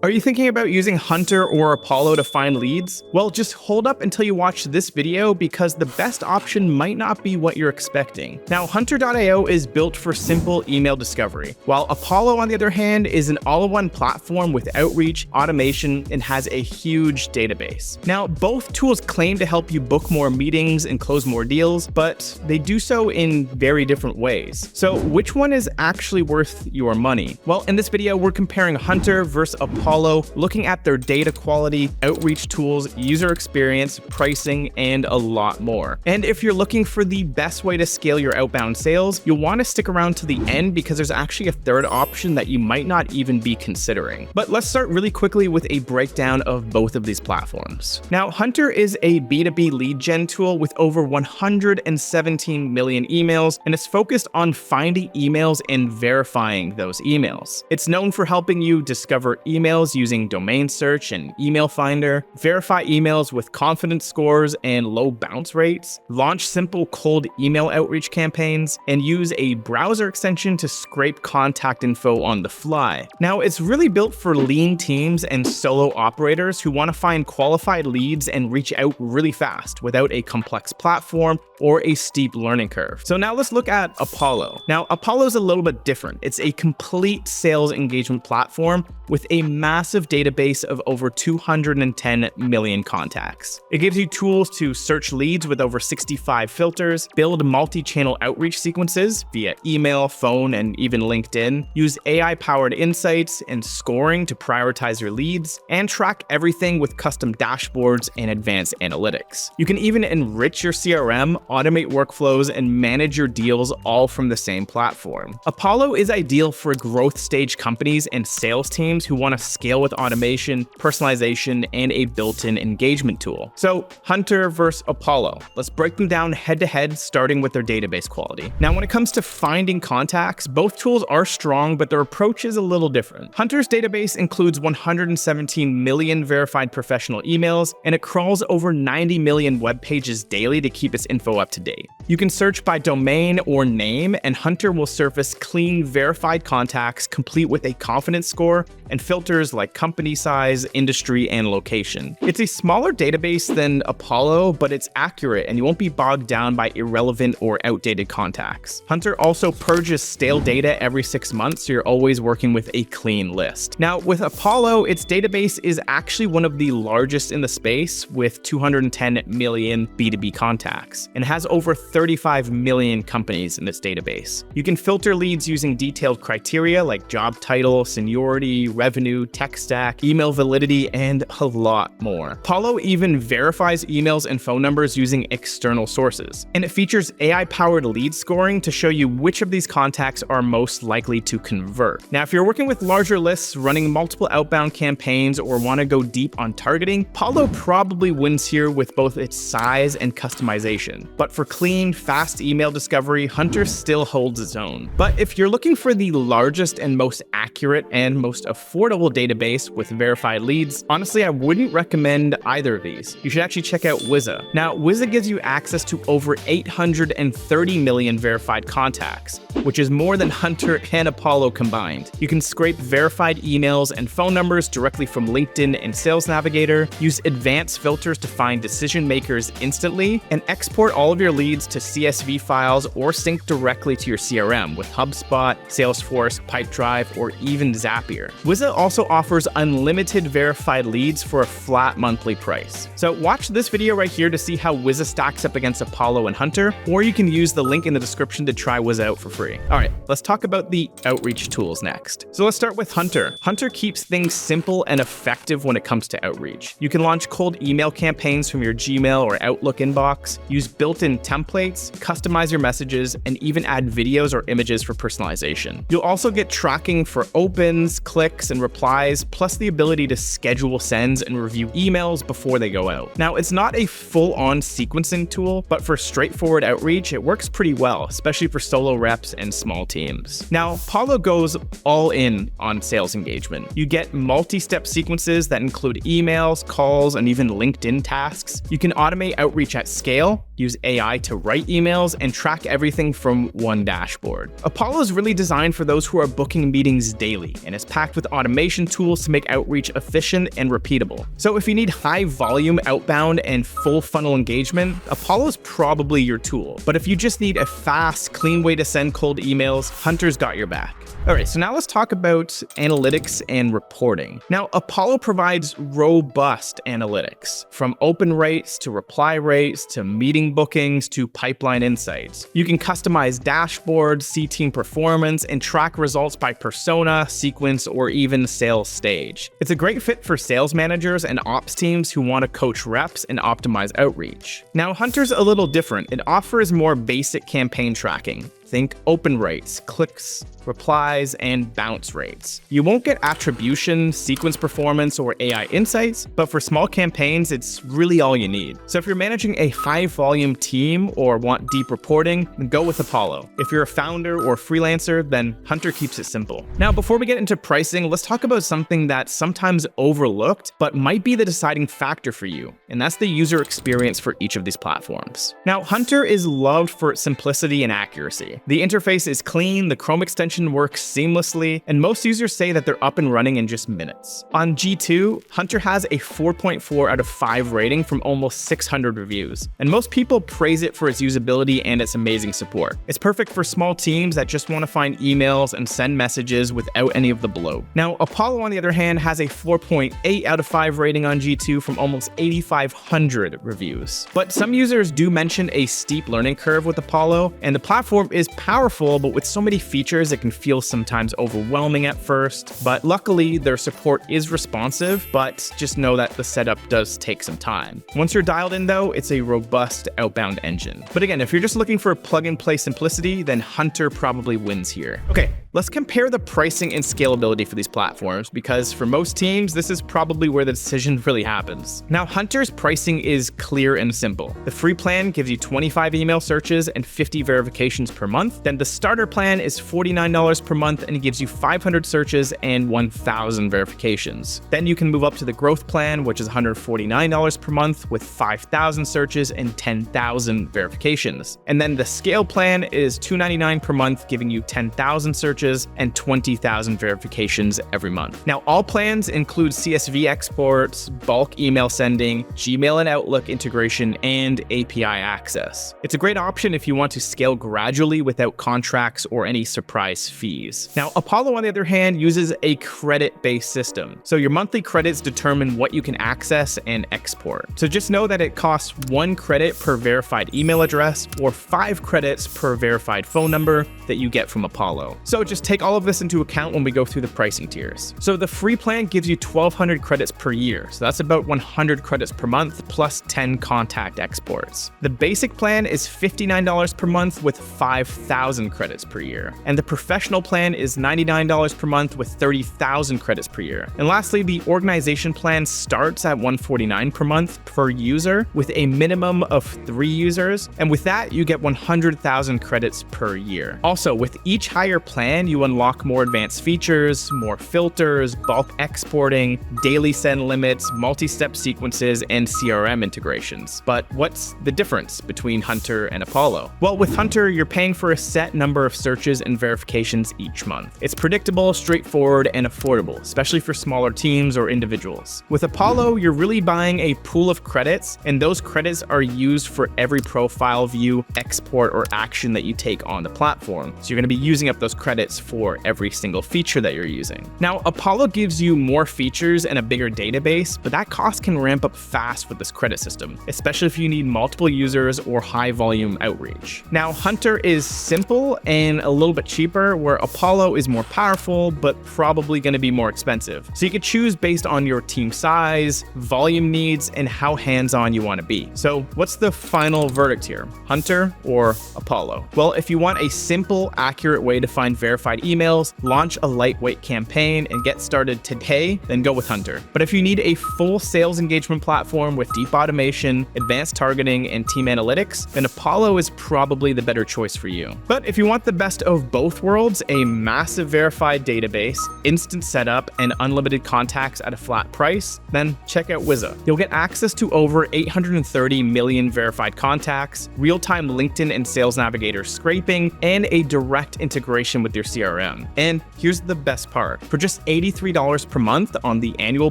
Are you thinking about using Hunter or Apollo to find leads? Well, just hold up until you watch this video because the best option might not be what you're expecting. Now, Hunter.io is built for simple email discovery, while Apollo, on the other hand, is an all-in-one platform with outreach, automation, and has a huge database. Now, both tools claim to help you book more meetings and close more deals, but they do so in very different ways. So which one is actually worth your money? Well, in this video, we're comparing Hunter versus Apollo, looking at their data quality, outreach tools, user experience, pricing, and a lot more. And if you're looking for the best way to scale your outbound sales, you'll want to stick around to the end because there's actually a third option that you might not even be considering. But let's start really quickly with a breakdown of both of these platforms. Now, Hunter is a B2B lead gen tool with over 117 million emails, and it's focused on finding emails and verifying those emails. It's known for helping you discover emails using domain search and email finder, verify emails with confidence scores and low bounce rates, launch simple cold email outreach campaigns, and use a browser extension to scrape contact info on the fly. Now, it's really built for lean teams and solo operators who want to find qualified leads and reach out really fast without a complex platform or a steep learning curve. So now let's look at Apollo. Now, Apollo is a little bit different. It's a complete sales engagement platform with a massive database of over 210 million contacts. It gives you tools to search leads with over 65 filters, build multi-channel outreach sequences via email, phone, and even LinkedIn, use AI-powered insights and scoring to prioritize your leads, and track everything with custom dashboards and advanced analytics. You can even enrich your CRM, automate workflows, and manage your deals all from the same platform. Apollo is ideal for growth stage companies and sales teams who want to scale with automation, personalization, and a built-in engagement tool. So Hunter versus Apollo. Let's break them down head-to-head, starting with their database quality. Now, when it comes to finding contacts, both tools are strong, but their approach is a little different. Hunter's database includes 117 million verified professional emails, and it crawls over 90 million web pages daily to keep its info up to date. You can search by domain or name, and Hunter will surface clean, verified contacts complete with a confidence score and filters like company size, industry, and location. It's a smaller database than Apollo, but it's accurate and you won't be bogged down by irrelevant or outdated contacts. Hunter also purges stale data every 6 months, so you're always working with a clean list. Now, with Apollo, its database is actually one of the largest in the space with 210 million B2B contacts and has over 35 million companies in its database. You can filter leads using detailed criteria like job title, seniority, revenue, tech stack, email validity, and a lot more. Apollo even verifies emails and phone numbers using external sources, and it features AI-powered lead scoring to show you which of these contacts are most likely to convert. Now, if you're working with larger lists, running multiple outbound campaigns, or want to go deep on targeting, Apollo probably wins here with both its size and customization. But for clean, fast email discovery, Hunter still holds its own. But if you're looking for the largest and most accurate and most affordable database with verified leads, honestly, I wouldn't recommend either of these. You should actually check out Wiza. Now, Wiza gives you access to over 830 million verified contacts, which is more than Hunter and Apollo combined. You can scrape verified emails and phone numbers directly from LinkedIn and Sales Navigator, use advanced filters to find decision makers instantly, and export all of your leads to CSV files or sync directly to your CRM with HubSpot, Salesforce, Pipedrive, or even Zapier. Wiza also offers unlimited verified leads for a flat monthly price. So watch this video right here to see how Wiza stacks up against Apollo and Hunter, or you can use the link in the description to try Wiza out for free. All right, let's talk about the outreach tools next. So let's start with Hunter. Hunter keeps things simple and effective when it comes to outreach. You can launch cold email campaigns from your Gmail or Outlook inbox, use built-in templates, customize your messages, and even add videos or images for personalization. You'll also get tracking for opens, clicks, and replies, plus the ability to schedule sends and review emails before they go out. Now, it's not a full-on sequencing tool, but for straightforward outreach, it works pretty well, especially for solo reps and small teams. Now, Apollo goes all in on sales engagement. You get multi-step sequences that include emails, calls, and even LinkedIn tasks. You can automate outreach at scale, use AI to write emails, and track everything from one dashboard. Apollo is really designed for those who are booking meetings daily, and is packed with automation tools to make outreach efficient and repeatable. So if you need high volume outbound and full funnel engagement, Apollo is probably your tool. But if you just need a fast, clean way to send cold emails, Hunter's got your back. Alright, so now let's talk about analytics and reporting. Now, Apollo provides robust analytics, from open rates to reply rates to meeting bookings to pipeline insights. You can customize dashboards, see team performance, and track results by persona, sequence, or even sales stage. It's a great fit for sales managers and ops teams who want to coach reps and optimize outreach. Now, Hunter's a little different. It offers more basic campaign tracking. Think open rates, clicks, replies, and bounce rates. You won't get attribution, sequence performance, or AI insights, but for small campaigns, it's really all you need. So if you're managing a high-volume team or want deep reporting, then go with Apollo. If you're a founder or freelancer, then Hunter keeps it simple. Now, before we get into pricing, let's talk about something that's sometimes overlooked, but might be the deciding factor for you, and that's the user experience for each of these platforms. Now, Hunter is loved for its simplicity and accuracy. The interface is clean, the Chrome extension works seamlessly, and most users say that they're up and running in just minutes. On G2, Hunter has a 4.4 out of 5 rating from almost 600 reviews, and most people praise it for its usability and its amazing support. It's perfect for small teams that just want to find emails and send messages without any of the bloat. Now, Apollo, on the other hand, has a 4.8 out of 5 rating on G2 from almost 8,500 reviews. But some users do mention a steep learning curve with Apollo, and the platform is powerful, but with so many features, it can feel sometimes overwhelming at first. But luckily, their support is responsive, but just know that the setup does take some time. Once you're dialed in though, it's a robust outbound engine. But again, if you're just looking for plug-and-play simplicity, then Hunter probably wins here. Okay, let's compare the pricing and scalability for these platforms, because for most teams, this is probably where the decision really happens. Now, Hunter's pricing is clear and simple. The free plan gives you 25 email searches and 50 verifications per month. Then the starter plan is $49 per month and it gives you 500 searches and 1,000 verifications. Then you can move up to the growth plan, which is $149 per month with 5,000 searches and 10,000 verifications. And then the scale plan is $299 per month, giving you 10,000 searches and 20,000 verifications every month. Now, all plans include CSV exports, bulk email sending, Gmail and Outlook integration, and API access. It's a great option if you want to scale gradually without contracts or any surprise fees. Now, Apollo, on the other hand, uses a credit-based system. So your monthly credits determine what you can access and export. So just know that it costs 1 credit per verified email address or 5 credits per verified phone number that you get from Apollo. So just take all of this into account when we go through the pricing tiers. So the free plan gives you 1,200 credits per year. So that's about 100 credits per month plus 10 contact exports. The basic plan is $59 per month with 5,000 credits per year. And the professional plan is $99 per month with 30,000 credits per year. And lastly, the organization plan starts at $149 per month per user with a minimum of 3 users. And with that, you get 100,000 credits per year. Also, with each higher plan, you unlock more advanced features, more filters, bulk exporting, daily send limits, multi-step sequences, and CRM integrations. But what's the difference between Hunter and Apollo? Well, with Hunter, you're paying for a set number of searches and verifications each month. It's predictable, straightforward, and affordable, especially for smaller teams or individuals. With Apollo, you're really buying a pool of credits, and those credits are used for every profile view, export, or action that you take on the platform. So you're going to be using up those credits for every single feature that you're using. Now, Apollo gives you more features and a bigger database, but that cost can ramp up fast with this credit system, especially if you need multiple users or high volume outreach. Now, Hunter is simple and a little bit cheaper, where Apollo is more powerful, but probably going to be more expensive. So you could choose based on your team size, volume needs, and how hands-on you want to be. So what's the final verdict here? Hunter or Apollo? Well, if you want a simple, accurate way to find verified verified emails, launch a lightweight campaign, and get started today, then go with Hunter. But if you need a full sales engagement platform with deep automation, advanced targeting, and team analytics, then Apollo is probably the better choice for you. But if you want the best of both worlds, a massive verified database, instant setup, and unlimited contacts at a flat price, then check out Wiza. You'll get access to over 830 million verified contacts, real-time LinkedIn and Sales Navigator scraping, and a direct integration with your CRM. And here's the best part. For just $83 per month on the annual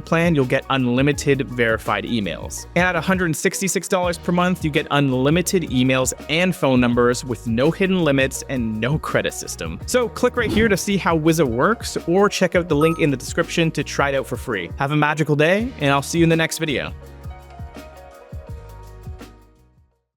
plan, you'll get unlimited verified emails. And at $166 per month, you get unlimited emails and phone numbers with no hidden limits and no credit system. So click right here to see how Wiza works, or check out the link in the description to try it out for free. Have a magical day, and I'll see you in the next video.